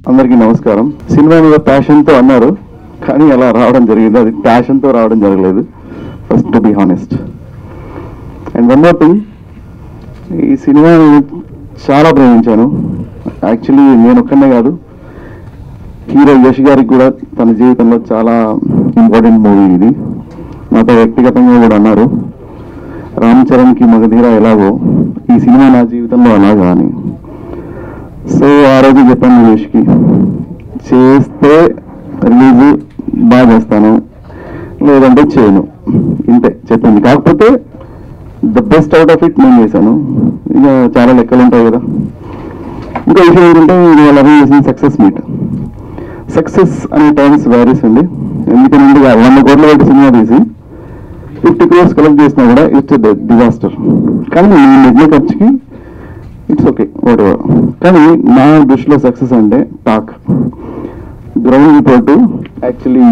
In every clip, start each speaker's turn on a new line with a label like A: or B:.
A: అందరికీ నమస్కారం. సినిమా మీద ప్యాషన్తో అన్నారు, కానీ అలా రావడం జరిగింది. అది ప్యాషన్తో రావడం జరగలేదు, first to be honest. And one more thing, ఈ సినిమాని చాలా ప్రేమించాను. యాక్చువల్లీ నేను ఒక్కనే కాదు, హీరో యష్ గారికి కూడా తన జీవితంలో చాలా ఇంపార్టెంట్ మూవీ ఇది. నాతో వ్యక్తిగతంగా కూడా అన్నారు, రామ్ చరణ్కి మగధీర ఎలాగో ఈ సినిమా నా జీవితంలో అలాగా అని. సో ఆ రోజు చెప్పాను యష్కి, చేస్తే రిలీజ్ బాగా చేస్తాను, లేదంటే చేయను, ఇంతే చెప్పింది. కాకపోతే the best out of it నేను చేశాను. ఇక చాలా లెక్కలు ఉంటాయి కదా. ఇంకా విషయం ఏంటంటే, ఇది వాళ్ళ చేసిన సక్సెస్ మీట్. సక్సెస్ అనే టర్మ్స్ వ్యారీస్ అండి. ఎందుకంటే 100 కోట్ల పెట్టి సినిమా తీసి 50 crores కలెక్ట్ చేసినా కూడా ఇట్స్ డిజాస్టర్. కానీ నేను నెగ్లెక్ట్ ఖర్చుకి ఇట్స్ ఓకే వాటెవర్. కానీ నా దృష్టిలో సక్సెస్ అంటే talk, ground report. Actually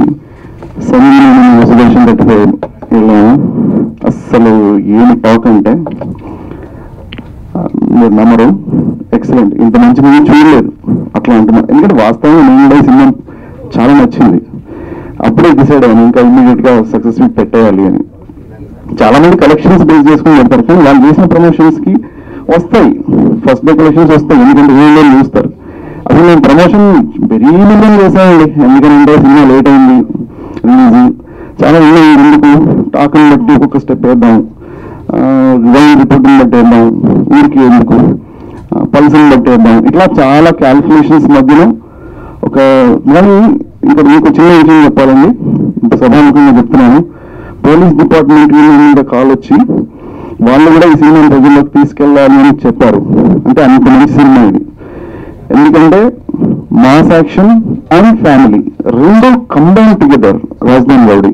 A: celebration 35 వెళ్ళాము. అస్సలు ఏమి టాక్ అంటే మీరు నమ్మరు, ఎక్సలెంట్. ఇంత మంచి మూవీ చూడలేదు అట్లా అంటున్నా. ఎందుకంటే వాస్తవంగా నేను కూడా సినిమా చాలా నచ్చింది. అప్పుడే డిసైడ్ అయ్యాను ఇంకా ఇమ్మీడియట్గా సక్సెస్ మీట్ పెట్టేయాలి అని. చాలా మంది కలెక్షన్స్ బేస్ చేసుకుని పెడతారు, కానీ వాళ్ళు చేసిన ప్రమోషన్స్కి వస్తాయి, ఫస్ట్ డే కలెక్షన్స్ వస్తాయి. ఎందుకంటే వీళ్ళు చూస్తారు. అసలు నేను ప్రమోషన్ వెరీ మిలియన్ చేశానండి. ఎందుకంటే సినిమా లేట్ అయింది రిలీజ్. చాలా ఎందుకు టాక్ని బట్టి ఒక్కొక్క స్టెప్ వేద్దాం, గ్రౌండ్ రిపోర్ట్ని బట్టి వేద్దాం, ఊరికి ఎందుకు పల్స్ని బట్టి వేద్దాం, ఇట్లా చాలా క్యాల్కులేషన్స్ మధ్యలో ఒక. కానీ ఇక్కడ మీకు చిన్న విషయం చెప్పాలండి, ఇంత సభాముఖంగా చెప్తున్నాను. పోలీస్ డిపార్ట్మెంట్ మీద కాల్ వచ్చి వాళ్ళు కూడా ఈ సినిమాని ప్రజల్లోకి తీసుకెళ్ళాలి అని చెప్పారు. అంటే అంత మంచి సినిమా ఇది. ఎందుకంటే మాస్ యాక్షన్ అండ్ ఫ్యామిలీ రెండు కంబైన్ టుగెదర్. రాజధాని రౌడీ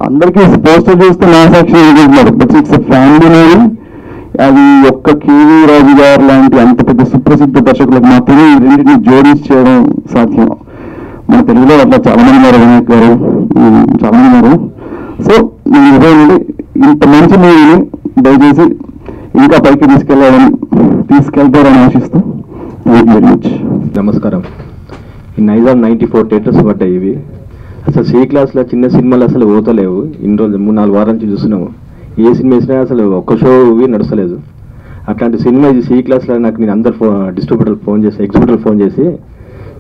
A: అందరికీ పోస్టర్ చూస్తే మాస్ యాక్షన్ అనుకుంటున్నారు, బట్ ఇట్స్ ఫ్యామిలీ మూవీ. అది ఒక్క కేవీ రాజు గారు లాంటి అంత పెద్ద సుప్రసిద్ధ దర్శకులకు మాత్రమే ఈ రెండింటిని జోడించి చేయడం సాధ్యం. మన తెలుగులో అట్లా చాలా మంది ఉన్నారు, వినాయక్ గారు చాలా మంది ఉన్నారు. సో నేను ఇదేంటి, ఇంత మంచి మూవీని దయచేసి ఇంకా పైకి తీసుకెళ్తారని ఆశిస్తూ.
B: నమస్కారం. ఈ నైజాం 94 థియేటర్స్ పడ్డాయి. ఇవి అసలు సి క్లాస్లో చిన్న సినిమాలు అసలు పోతలేవు. ఇన్ని రోజులు 3-4 వారాల నుంచి చూస్తున్నాము. ఏ సినిమా వేసినా అసలు ఒక్క షో నడుస్తలేదు. అట్లాంటి సినిమా ఇది సి క్లాస్లో. నాకు నేను అందరు డిస్ట్రిబ్యూటర్ ఫోన్ చేసి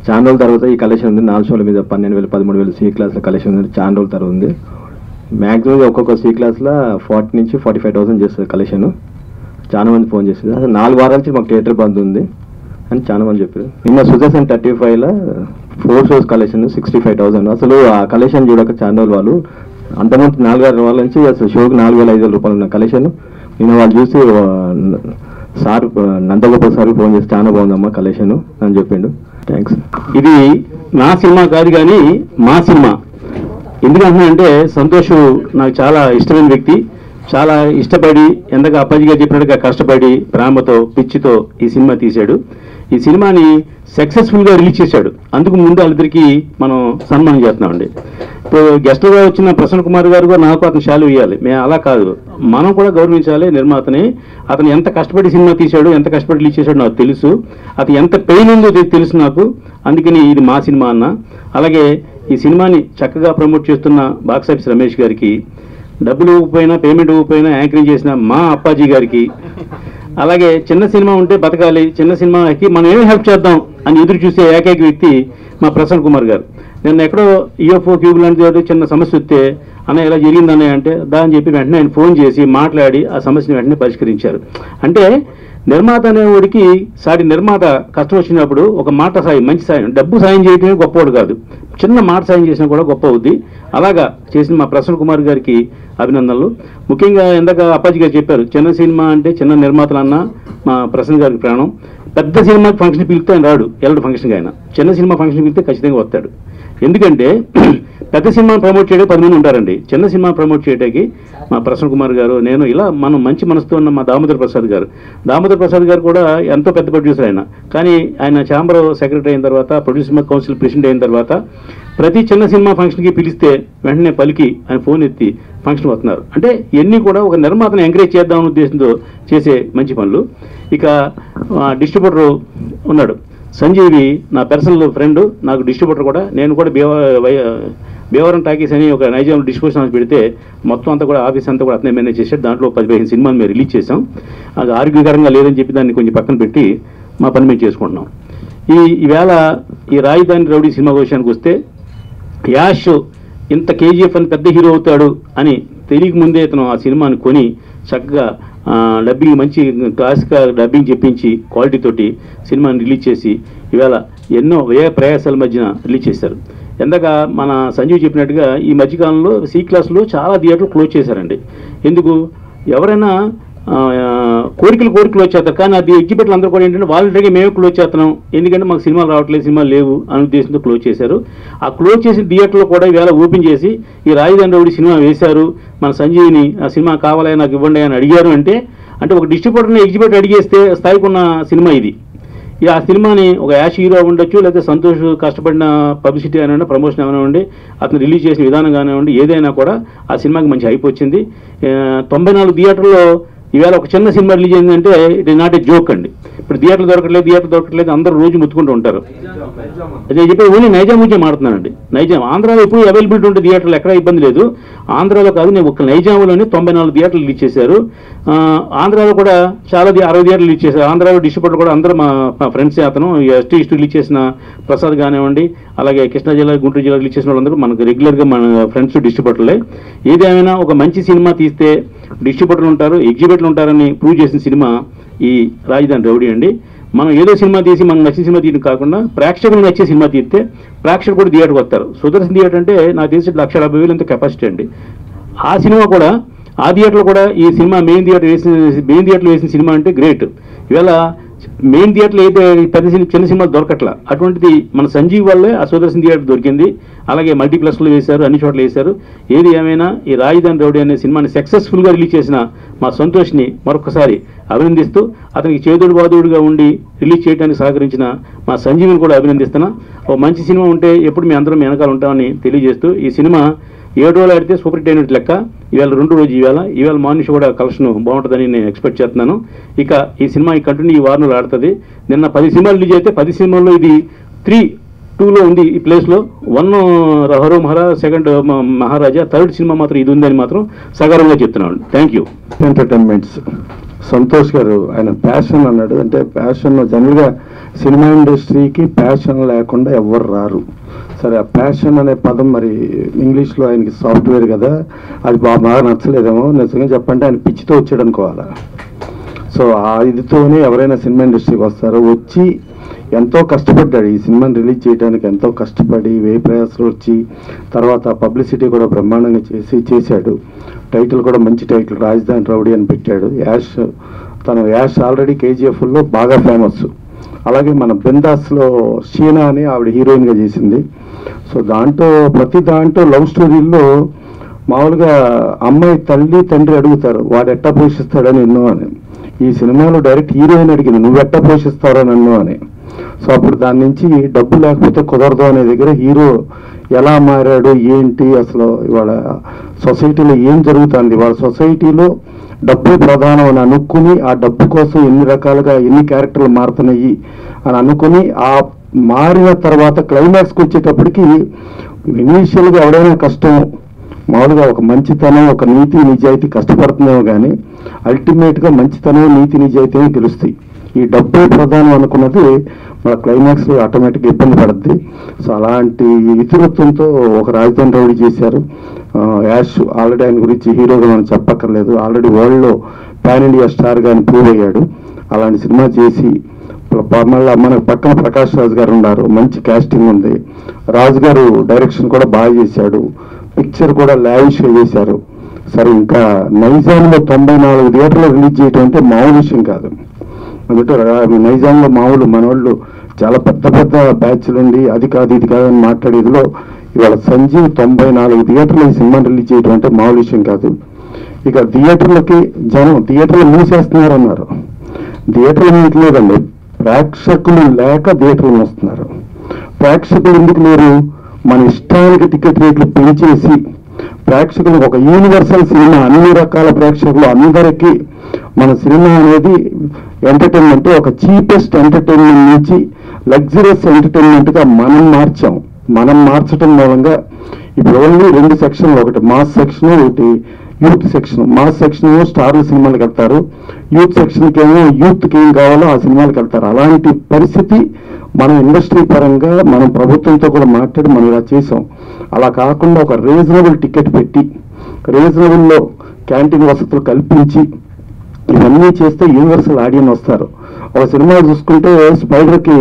B: చాలా రోజుల తర్వాత ఈ కలెక్షన్ ఉంది, 4 షోల మీద 12,000 13,000 సి క్లాస్లో కలెక్షన్ ఉంది, చాలా రోజుల తర్వాత ఉంది. మ్యాక్సిమం ఒక్కొక్క సి క్లాస్లో 40,000 నుంచి 45,000 చేస్తుంది కలెక్షన్. చాలా మంది ఫోన్ చేస్తుంది. అసలు 4 వారాల నుంచి మాకు థియేటర్ బంద్ ఉంది అని చాలా మంది చెప్పారు. నిన్న 2035లో 4 షోస్ కలెక్షన్ 65,000. అసలు ఆ కలెక్షన్ చూడక చాలా రోజులు వాళ్ళు అంతమంది 4-6 వారాల నుంచి అసలు షోకి 4,500 రూపాయలు ఉన్న కలెక్షన్. నిన్న వాళ్ళు చూసి సార్ నందగోపాల్ సార్ ఫోన్ చేసి చాలా బాగుందమ్మా కలెక్షన్ అని చెప్పిండు. థ్యాంక్స్.
C: ఇది నా సినిమా కాదు కానీ మా సినిమా. ఎందుకంటున్నానంటే సంతోష్ నాకు చాలా ఇష్టమైన వ్యక్తి. చాలా ఇష్టపడి ఎంతగా అప్పాజీ గారు చెప్పినట్టుగా కష్టపడి ప్రేమతో పిచ్చితో ఈ సినిమా తీశాడు. ఈ సినిమాని సక్సెస్ఫుల్గా రిలీజ్ చేశాడు. అందుకు ముందు వాళ్ళిద్దరికి మనం సన్మానం చేస్తున్నామండి. ఇప్పుడు గెస్ట్గా వచ్చిన ప్రసన్న కుమార్ గారు కూడా నాకు అతను శాలు ఇవ్వాలి. మేము అలా కాదు, మనం కూడా గౌరవించాలి నిర్మాతని. అతను ఎంత కష్టపడి సినిమా తీశాడు, ఎంత కష్టపడి రిలీజ్ చేశాడు నాకు తెలుసు. అతను ఎంత పెయిన్ ఉందో తెలుసు నాకు. అందుకని ఇది మా సినిమా అన్న. అలాగే ఈ సినిమాని చక్కగా ప్రమోట్ చేస్తున్న బాక్స్ ఆఫీస్ రమేష్ గారికి, డబ్బులు ఇవ్వకపోయినా పేమెంట్ ఇవ్వకపోయినా యాంకరింగ్ చేసిన మా అప్పాజీ గారికి, అలాగే చిన్న సినిమా ఉంటే బతకాలి, చిన్న సినిమాకి మనం ఏమి హెల్ప్ చేద్దాం అని ఎదురు చూసే ఏకైక వ్యక్తి మా ప్రసన్న కుమార్ గారు. నిన్న ఎక్కడో ఈఎఫ్ఓ క్యూబ్ లాంటి చిన్న సమస్య వస్తే అన్న ఇలా జరిగిందన్నయ్య అంటే దాని చెప్పి వెంటనే ఆయన ఫోన్ చేసి మాట్లాడి ఆ సమస్యను వెంటనే పరిష్కరించారు. అంటే నిర్మాత అనేవాడికి సాటి నిర్మాత కష్టం వచ్చినప్పుడు ఒక మాట సాయం, మంచి సాయం, డబ్బు సాయం చేయడమే గొప్పవాడు కాదు, చిన్న మాట సాయం చేసినా కూడా గొప్ప అవుద్ది. అలాగా చేసిన మా ప్రసన్న కుమార్ గారికి అభినందనలు. ముఖ్యంగా ఇందాక అప్పాజీ గారు చెప్పారు, చిన్న సినిమా అంటే చిన్న నిర్మాతలన్నా మా ప్రసన్న గారికి ప్రాణం. పెద్ద సినిమా ఫంక్షన్ పిలిస్తే ఆయన రాడు, ఎల్లడు ఫంక్షన్కి. ఆయన చిన్న సినిమా ఫంక్షన్ పిలిస్తే ఖచ్చితంగా వస్తాడు. ఎందుకంటే పెద్ద సినిమా ప్రమోట్ చేయడం 10 మంది ఉంటారండి. చిన్న సినిమా ప్రమోట్ చేయడానికి మా ప్రసన్న కుమార్ గారు, నేను, ఇలా మనం మంచి మనసుతో ఉన్న మా దామోదర్ ప్రసాద్ గారు కూడా ఎంతో పెద్ద ప్రొడ్యూసర్ ఆయన. కానీ ఆయన ఛాంబర్ సెక్రటరీ అయిన తర్వాత, ప్రొడ్యూసర్ కౌన్సిల్ ప్రెసిడెంట్ అయిన తర్వాత ప్రతి చిన్న సినిమా ఫంక్షన్కి పిలిస్తే వెంటనే పలికి ఆయన ఫోన్ ఎత్తి ఫంక్షన్ వస్తున్నారు. అంటే ఇవన్నీ కూడా ఒక నిర్మాతను ఎంకరేజ్ చేద్దామనే ఉద్దేశంతో చేసే మంచి పనులు. ఇక డిస్ట్రిబ్యూటర్ ఉన్నాడు సంజీవి నా పర్సనల్ ఫ్రెండ్, నాకు డిస్ట్రిబ్యూటర్ కూడా. నేను కూడా భీమవరం టాకీస్ అని ఒక నైజాం డిస్ట్రిబ్యూషన్ హౌస్ పెడితే మొత్తం అంతా కూడా ఆఫీస్ అంతా కూడా అతనే మేనేజ్ చేశాడు. దాంట్లో 15 సినిమాలు మేము రిలీజ్ చేసాం. అది ఆరోగ్యకరంగా లేదని చెప్పి దాన్ని కొంచెం పక్కన పెట్టి మా పని మేము చేసుకుంటున్నాం. ఈవేళ ఈ రాజధాని రౌడీ సినిమా విషయానికి వస్తే, యాష్ ఇంత కేజీఎఫ్ అని పెద్ద హీరో అవుతాడు అని తెలియకముందే ఇతను ఆ సినిమాని కొని చక్కగా డబ్బింగ్, మంచి క్లాసిక్గా డబ్బింగ్ చెప్పించి క్వాలిటీతోటి సినిమాని రిలీజ్ చేసి ఈవేళ ఎన్నో వ్యయ ప్రయాసాల మధ్యన రిలీజ్ చేశారు. ఎందాక మన సంజీవ్ చెప్పినట్టుగా ఈ మధ్యకాలంలో సి క్లాస్లో చాలా థియేటర్లు క్లోజ్ చేశారండి. ఎందుకు? ఎవరైనా కోరికలు వచ్చేస్తారు, కానీ అది ఎగ్జిబిట్లు అందరూ కూడా ఏంటంటే వాలంటరీగా మేమే క్లోజ్ చేస్తున్నాం, ఎందుకంటే మాకు సినిమాలు రావట్లేదు, సినిమాలు లేవు అనే ఉద్దేశంతో క్లోజ్ చేశారు. ఆ క్లోజ్ చేసిన థియేటర్లో కూడా ఈవేళ ఓపెన్ చేసి ఈ రాజధాని రౌడీ సినిమా వేశారు. మన సంజీవిని ఆ సినిమా కావాలా నాకు ఇవ్వండి అని అడిగారు. అంటే ఒక డిస్ట్రిబ్యూటర్ని ఎగ్జిబిటర్ అడిగేస్తే స్థాయికి ఉన్న సినిమా ఇది. ఆ సినిమాని ఒక యాష్ హీరో ఉండొచ్చు, లేకపోతే సంతోష్ కష్టపడిన పబ్లిసిటీ కానివ్వండి, ప్రమోషన్ కానివ్వండి, అతను రిలీజ్ చేసిన విధానం కానివ్వండి, ఏదైనా కూడా ఆ సినిమాకి మంచి హైప్ వచ్చింది. 94 థియేటర్లో ఈవేళ ఒక చిన్న సినిమా రిలీజ్ అయిందంటే it is not a joke అండి. ఇప్పుడు థియేటర్లు దొరకట్లేదు అందరూ రోజు ముత్తుకుంటూ ఉంటారు. అదే చెప్పి ఓన్లీ నైజాం గురించి మాడుతున్నానండి. నైజాం ఆంధ్రాలో ఎప్పుడు అవైలబిలిటీ ఉంటే థియేటర్లు ఎక్కడ ఇబ్బంది లేదు. ఆంధ్రాలో కాదు, నేను ఒక నైజాంలోనే 94 థియేటర్లు రిలీజ్ చేశారు. ఆంధ్రాలో కూడా చాలా 60 థియేటర్లు రిలీజ్ చేశారు. ఆంధ్రాలో డిస్ట్రిబ్యూటర్ కూడా అందరూ మా ఫ్రెండ్స్. అతను ఎస్టీ రిలీజ్ చేసిన ప్రసాద్ కానివ్వండి, అలాగే కృష్ణా జిల్లా, గుంటూరు జిల్లా రిలీజ్ చేసిన వాళ్ళందరూ మనకు రెగ్యులర్గా మన ఫ్రెండ్స్ డిస్ట్రిబ్యూటర్లే. ఏదేమైనా ఒక మంచి సినిమా తీస్తే డిస్ట్రిబ్యూటర్లు ఉంటారు, ఎగ్జిబిటర్లు ఉంటారని ప్రూవ్ చేసిన సినిమా ఈ రాజధాని రౌడీ అండి. మనం ఏదో సినిమా తీసి మనకు నచ్చిన సినిమా తీయడం కాకుండా ప్రేక్షకులు నచ్చే సినిమా తీస్తే ప్రేక్షకులు కూడా థియేటర్కి వస్తారు. సుదర్శన్ థియేటర్ అంటే నాకు తెలిసి 1,70,000 అంత కెపాసిటీ అండి. ఆ సినిమా కూడా ఆ థియేటర్లో కూడా ఈ సినిమా మెయిన్ థియేటర్లో వేసిన సినిమా అంటే గ్రేట్. ఇవాళ మెయిన్ థియేటర్లో అయితే చిన్న సినిమాలు దొరకట్లా, అటువంటిది మన సంజీవ్ వల్లే ఆ సుదర్శన్ థియేటర్ దొరికింది. అలాగే మల్టీప్లెక్స్లో వేశారు, అన్ని చోట్ల వేశారు. ఏది ఏమైనా ఈ రాజధాని రౌడీ అనే సినిమాని సక్సెస్ఫుల్గా రిలీజ్ చేసిన మా సంతోష్ని మరొకసారి అభినందిస్తూ, అతనికి చేదోడు బాదోడుగా ఉండి రిలీజ్ చేయడానికి సహకరించిన మా సంజీవిని కూడా అభినందిస్తున్నా. ఓ మంచి సినిమా ఉంటే ఎప్పుడు మీ అందరం వెనకాల ఉంటామని తెలియజేస్తూ, ఈ సినిమా 7 రోజులు ఆడితే సూపర్ హిట్ అయినట్టు లెక్క. ఈవేళ 2 రోజు ఈవేళ మార్నింగ్ షో కూడా కలెక్షన్ బాగుంటుందని నేను ఎక్స్పెక్ట్ చేస్తున్నాను. ఇక ఈ సినిమా ఈ కంటిన్యూ ఈ వారంలో ఆడుతుంది. నిన్న 10 సినిమాలు రిలీజ్ అయితే 10 సినిమాల్లో ఇది 3-2లో ఉంది. ఈ ప్లేస్లో 1 హరో మహారా, 2 మహారాజా, 3rd సినిమా మాత్రం ఇది ఉందని మాత్రం సగర్వంగా చెప్తున్నాను. Thank you.
D: ఎంటర్టైన్మెంట్స్ సంతోష్ గారు ఆయన ప్యాషన్ అన్నాడు. అంటే ప్యాషన్ జనరల్గా సినిమా ఇండస్ట్రీకి ప్యాషన్ లేకుండా ఎవరు రారు. సరే, ఆ ప్యాషన్ అనే పదం మరి ఇంగ్లీష్లో ఆయనకి సాఫ్ట్వేర్ కదా, అది బాగా నచ్చలేదేమో. నిజంగా చెప్పంటే ఆయన పిచ్చితో వచ్చాడు అనుకోవాలా. సో ఆ ఇదితోనే ఎవరైనా సినిమా ఇండస్ట్రీకి వస్తారో, వచ్చి ఎంతో కష్టపడ్డాడు ఈ సినిమాని రిలీజ్ చేయడానికి. ఎంతో కష్టపడి వేయి ప్రయాసాలు వచ్చి తర్వాత పబ్లిసిటీ కూడా బ్రహ్మాండంగా చేశాడు. టైటిల్ కూడా మంచి టైటిల్, రాజధాని రౌడీ అని పెట్టాడు. యాష్ ఆల్రెడీ కేజీఎఫ్లో బాగా ఫేమస్. అలాగే మన బిందాస్లో షీనా అని ఆవిడ హీరోయిన్గా చేసింది. సో ప్రతి దాంట్లో లవ్ స్టోరీల్లో మామూలుగా అమ్మాయి తల్లి తండ్రి అడుగుతారు వాడు ఎట్టా పోషిస్తాడని ఎన్నో అని. ఈ సినిమాలో డైరెక్ట్ హీరోయిన్ అడిగింది నువ్వు ఎట్టా పోషిస్తారా నన్ను అని. సో అప్పుడు దాని నుంచి డబ్బు లేకపోతే కుదరదు అనే దగ్గర హీరో ఎలా మారాడు, ఏంటి అసలు ఇవాళ సొసైటీలో ఏం జరుగుతుంది, వాళ్ళ సొసైటీలో డబ్బు ప్రధానం అని అనుకుని ఆ డబ్బు కోసం ఎన్ని రకాలుగా ఎన్ని క్యారెక్టర్లు మారుతున్నాయి అని అనుకుని ఆ మారిన తర్వాత క్లైమాక్స్కి వచ్చేటప్పటికి ఇనీషియల్గా ఎవడైనా కష్టం మామూలుగా ఒక మంచితనం ఒక నీతి నిజాయితీ కష్టపడుతుందేమో కానీ అల్టిమేట్గా మంచితనం నీతి నిజాయితీ గెలుస్తాయి. ఈ డబ్బే ప్రధానం అనుకున్నది మన క్లైమాక్స్లో ఆటోమేటిక్గా ఇబ్బంది పడుద్ది. సో అలాంటి ఇతరత్వంతో ఒక రాజధాని రౌడీ చేశారు. యాష్ ఆల్రెడీ ఆయన గురించి హీరోగా మనం చెప్పక్కర్లేదు, ఆల్రెడీ వరల్డ్లో పాన్ ఇండియా స్టార్గా ఆయన ప్రూవ్ అయ్యాడు. అలాంటి సినిమా చేసి మళ్ళీ మనకు పక్కన ప్రకాష్ రాజ్ గారు ఉన్నారు, మంచి కాస్టింగ్ ఉంది. రాజు గారు డైరెక్షన్ కూడా బాగా చేశాడు, పిక్చర్ కూడా లావిష్గా చేశారు. సరే, ఇంకా నైజాంలో 94 థియేటర్లు రిలీజ్ చేయడం అంటే మామూలు విషయం కాదు. నైజాంలో మామూలు మనోళ్ళు చాలా పెద్ద పెద్ద బ్యాచ్లు ఉండి అది కాదు ఇది కాదని మాట్లాడేదిలో ఇవాళ సంజీవ్ 94 థియేటర్లు ఈ సినిమా రిలీజ్ చేయడం అంటే మామూలు విషయం కాదు. ఇక థియేటర్లకి థియేటర్లు మూసేస్తున్నారు అన్నారు. థియేటర్లు మూయట్లేదండి, ప్రేక్షకులు లేక థియేటర్లు వస్తున్నారు. ప్రేక్షకులు ఎందుకు లేరు? మన ఇష్టానికి టికెట్ రేట్లు పెంచేసి ప్రేక్షకులు ఒక యూనివర్సల్ సినిమా, అన్ని రకాల ప్రేక్షకులు అందరికీ మన సినిమా అనేది ఎంటర్టైన్మెంట్, ఒక చీపెస్ట్ ఎంటర్టైన్మెంట్ నుంచి లగ్జరియస్ ఎంటర్టైన్మెంట్గా మనం మార్చడం మూలంగా ఇప్పుడు ఓన్లీ 2 సెక్షన్లు, ఒకటి మాస్ సెక్షన్, ఒకటి యూత్ సెక్షన్. మాస్ సెక్షన్ స్టార్ల సినిమాలకు వెళ్తారు, యూత్ సెక్షన్కి ఏమో యూత్కి ఏం కావాలో ఆ సినిమాలకు వెళ్తారు. అలాంటి పరిస్థితి మనం ఇండస్ట్రీ పరంగా మనం ప్రభుత్వంతో కూడా మాట్లాడి మనం ఇలా చేసాం. అలా కాకుండా ఒక రీజనబుల్ టికెట్ పెట్టి రీజనబుల్లో క్యాంటీన్ వసతులు కల్పించి ఇవన్నీ చేస్తే యూనివర్సల్ ఆడియన్స్ వస్తారు. ఒక సినిమా చూసుకుంటే స్పైడర్కి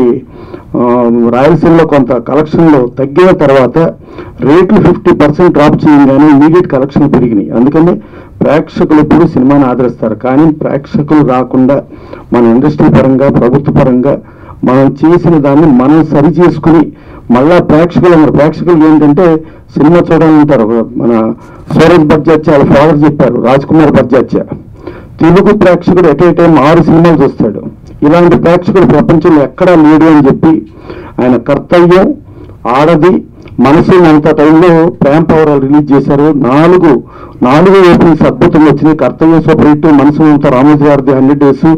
D: రాయలసీమలో కొంత కలెక్షన్లో తగ్గిన తర్వాత రేట్లు 50% డ్రాప్ చేయగానే ఇమీడియట్ కలెక్షన్లు పెరిగినాయి. అందుకని ప్రేక్షకులు ఎప్పుడు సినిమాని ఆదరిస్తారు. కానీ ప్రేక్షకులు రాకుండా మన ఇండస్ట్రీ పరంగా ప్రభుత్వ పరంగా మనం చేసిన దాన్ని మనం సరి చేసుకుని మళ్ళా ప్రేక్షకులు ఏంటంటే సినిమా చూడాలంటారు. మన సూరజ్ బర్జాత్య వాళ్ళ ఫాదర్ చెప్పారు, రాజ్ కుమార్ బర్జాత్య, తెలుగు ప్రేక్షకుడు ఎట్ ఏ టైం 6 సినిమాలు చూస్తాడు. ఇలాంటి ప్రేక్షకుడు ప్రపంచంలో ఎక్కడా లేడు అని చెప్పి ఆయన కర్తవ్యం, ఆడది, మనసు అంత టైంలో ప్రేమ పౌరాలు రిలీజ్ చేశారు. 4 ఓపెనింగ్స్ అద్భుతంగా వచ్చినాయి. కర్తవ్యం సూపర్ హిట్, మనసు అంతా రామోజీ గారిది 100 డేస్,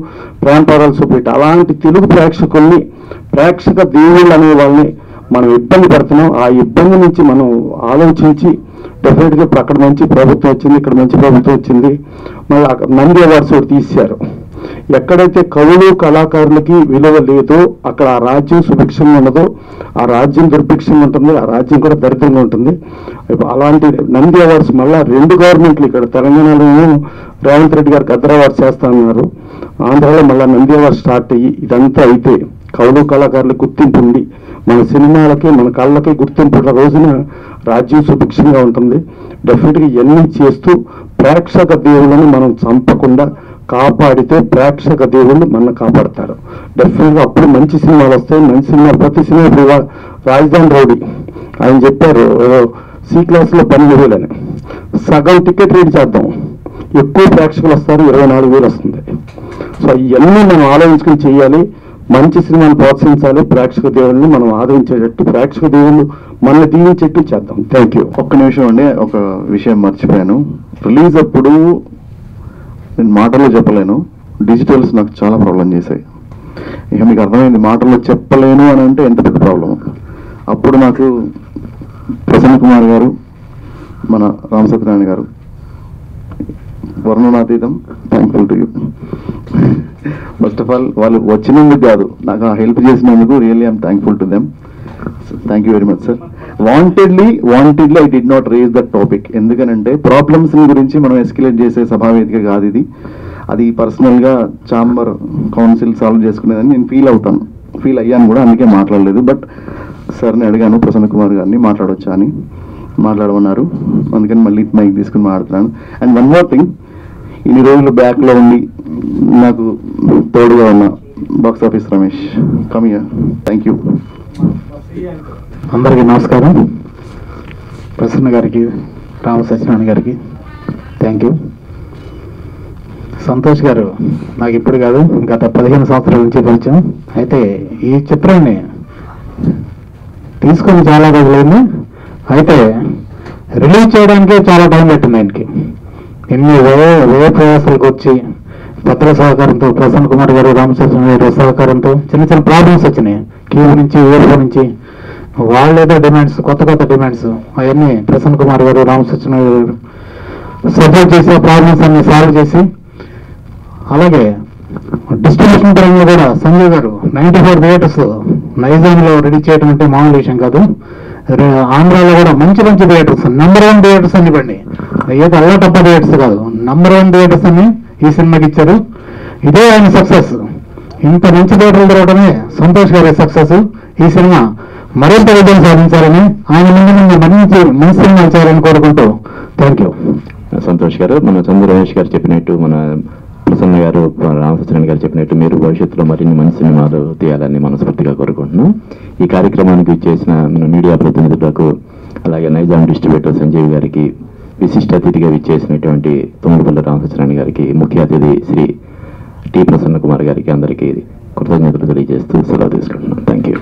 D: ప్రేమ పౌరాలు సూపర్ హిట్. అలాంటి తెలుగు ప్రేక్షకుల్ని, ప్రేక్షక దేవుళ్ళు అనే వాళ్ళని మనం ఇబ్బంది పెడుతున్నాం. ఆ ఇబ్బంది నుంచి మనం ఆలోచించి డెఫినెట్గా ఇప్పుడు అక్కడ మంచి ప్రభుత్వం వచ్చింది, ఇక్కడ మంచి ప్రభుత్వం వచ్చింది. మళ్ళీ నంది అవార్డ్స్ ఒకటి తీశారు. ఎక్కడైతే కవులు కళాకారులకి విలువ లేదో అక్కడ ఆ రాజ్యం సుభిక్షంగా ఉండదో ఆ రాజ్యం దుర్భిక్షంగా ఉంటుంది, ఆ రాజ్యం కూడా దరిద్రంగా ఉంటుంది. అలాంటి నంది అవార్డ్స్ మళ్ళీ 2 గవర్నమెంట్లు, ఇక్కడ తెలంగాణలోనూ రేవంత్ రెడ్డి గారు గద్దర్ అవార్డ్స్ చేస్తానన్నారు, ఆంధ్రాలో మళ్ళీ నంది అవార్డ్స్ స్టార్ట్ అయ్యి ఇదంతా అయితే కవులు కళాకారులకు గుర్తింపు ఉండి మన సినిమాలకి మన కళ్ళకి గుర్తింపు రోజున రాజ్యం సుభిక్షంగా ఉంటుంది. డెఫినెట్గా ఇవన్నీ చేస్తూ ప్రేక్షక దేవుళ్ళని మనం చంపకుండా కాపాడితే ప్రేక్షక దేవుళ్ళు మన కాపాడతారు. డెఫినెట్గా అప్పుడు మంచి సినిమాలు వస్తాయి. మంచి సినిమా ప్రతి సినిమా ఇప్పుడు రాజధాని రౌడీ ఆయన చెప్పారు C క్లాస్లో 12,000 అని, సగం టికెట్ రేట్ చేద్దాం, ఎక్కువ ప్రేక్షకులు వస్తారు, 24,000 వస్తుంది. సో ఇవన్నీ మనం ఆలోచించుకుని చేయాలి. మంచి సినిమాను ప్రోత్సహించాలి, ప్రేక్షక దేవుళ్ళని మనం ఆదరించేటట్టు, ప్రేక్షక దేవుళ్ళు మనల్ని దీవించేట్టు చేద్దాం. Thank you.
A: ఒక్క నిమిషం అండి, ఒక విషయం మర్చిపోయాను. రిలీజ్ అప్పుడు నేను మాటల్లో చెప్పలేను, డిజిటల్స్ నాకు చాలా ప్రాబ్లం చేశాయి. ఇక మీకు అర్థమైంది, మాటల్లో చెప్పలేను అని అంటే ఎంత పెద్ద ప్రాబ్లం. అప్పుడు నాకు ప్రసన్న కుమార్ గారు, మన రామసత్యనారాయణ గారు, వర్ణనాతీతం, thankful to you. First of all వాళ్ళు వచ్చినందుకు కాదు, నాకు ఆ హెల్ప్ చేసినందుకు really I'm thankful to them. Thank you very much sir. Wantedly I did not raise that topic. ఎందుకనంటే ప్రాబ్లమ్స్ గురించి మనం ఎస్కలేట్ చేసే సభావేదిక కాదు ఇది. అది పర్సనల్గా ఛాంబర్ కౌన్సిల్ సాల్వ్ చేసుకునేదని నేను ఫీల్ అయ్యాను కూడా, అందుకే మాట్లాడలేదు. బట్ సార్ని అడిగాను, ప్రసన్న కుమార్ గారిని మాట్లాడొచ్చా అని, మాట్లాడమన్నారు. అందుకని మళ్ళీ మైక్ తీసుకుని మాట్లాడుతున్నాను. అండ్ వన్ మోర్ థింగ్, ఇన్ని రోజులు బ్యాక్లో ఉండి నాకు తోడుగా ఉన్న box office Ramesh, come here, thank you.
E: అందరికీ నమస్కారం. ప్రసన్న గారికి, రామసత్యనారాయణ గారికి థ్యాంక్ యూ. సంతోష్ గారు నాకు ఇప్పుడు కాదు, గత 15 సంవత్సరాల నుంచి పరిచయం. అయితే ఈ చిత్రాన్ని తీసుకొని చాలా రోజులైంది. అయితే రిలీజ్ చేయడానికే చాలా టైం పెట్టింది ఆయనకి. ఇన్ని వ్యయ ప్రయాసాలకు వచ్చి పత్ర సహకారంతో, ప్రసన్న కుమార్ గారు, రామచంద్ర గారి సహకారంతో చిన్న ప్రాబ్లమ్స్ వచ్చినాయి. క్యూబ్ నుంచి, ఊర్లో నుంచి వాళ్ళేదో డిమాండ్స్, కొత్త డిమాండ్స్, అవన్నీ ప్రసన్న కుమార్ గారు, రామచంద్ర గారు సపోర్ట్ చేసి ఆ ప్రాబ్లమ్స్ అన్ని సాల్వ్ చేసి, అలాగే డిస్ట్రిబ్యూషన్ పరంగా కూడా సంజయ్ గారు 94 థియేటర్స్ నైజాంలో రెడీ చేయడం అంటే మామూలు విషయం కాదు. ఆంధ్రాలో కూడా మంచి థియేటర్స్, నెంబర్ 1 థియేటర్స్ అని ఇవ్వండి, ఏదో అల్లటప్ప థియేటర్స్ కాదు, నెంబర్ 1 థియేటర్స్ అని ఈ సినిమాకి ఇచ్చారు. ఇదే ఆయన సక్సెస్. ఇంత మంచి థియేటర్లు తిరగడమే సంతోష్ గారి సక్సెస్. ఈ సినిమా మరింత విజయం సాధించాలని, ఆయన ముందు మంచి సినిమా చేయాలని కోరుకుంటూ థ్యాంక్ యూ.
B: సంతోష్ గారు, మన చంద్ర రమేష్ గారు చెప్పినట్టు, మన ప్రసన్న గారు, రామసత్యనారాయణ గారు చెప్పినట్టు మీరు భవిష్యత్తులో మరిన్ని మంచి సినిమాలు తీయాలని మనస్ఫూర్తిగా కోరుకుంటున్నాం. ఈ కార్యక్రమానికి చేసిన మన మీడియా ప్రతినిధులకు, అలాగే నైజాం డిస్ట్రిబ్యూటర్ సంజయ్ గారికి, విశిష్ట అతిథిగా విచ్చేసినటువంటి తుమ్మలపల్లి రామసత్యనారాయణ గారికి, ముఖ్య అతిథి శ్రీ టి ప్రసన్న కుమార్ గారికి అందరికీ కృతజ్ఞతలు తెలియజేస్తూ సెలవు తీసుకుంటున్నాం. Thank you.